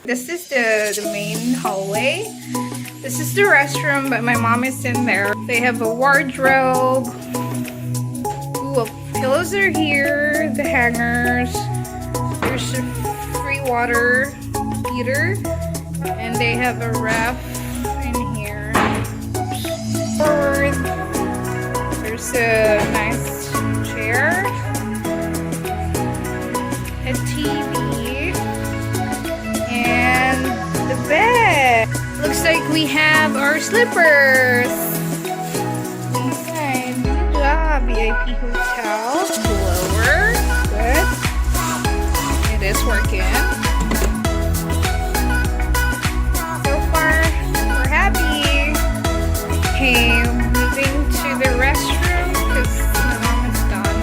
This is the main hallway. This is the restroom, but my mom is in there. They have a wardrobe. Ooh, pillows are here. The hangers. There's a free water heater. And they have a ref in here. Forward. There's a nice chair. A TV. And the bed. Looks like we have our slippers. Inside. Good job, VIP hotel. Blower. Good. It is working. So far, we're happy. Okay, moving to the restroom because my mom is done.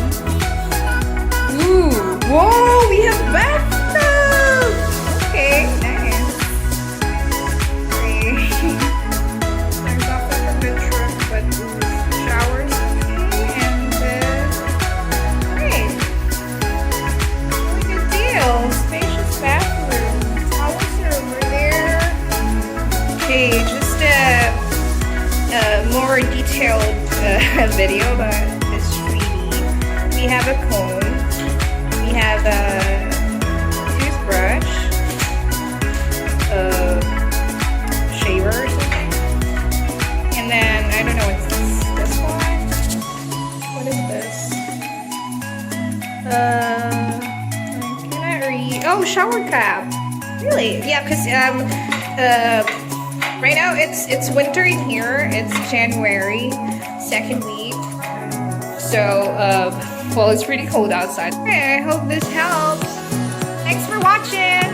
Ooh, whoa, we have bathtub. Okay, nice. Great. There's not that a bedroom, but showers and great. Really good deal. Spacious bathroom. Towels are over there. Okay, just a more detailed video about this 3D. We have a comb. We have a toothbrush. A shaver or something. And then, I don't know what's this one. What is this? Can I read? Oh, shower cap. Really? Yeah, because right now it's winter in here. It's January, second week. So, well, it's pretty cold outside. Okay, I hope this helps. Thanks for watching.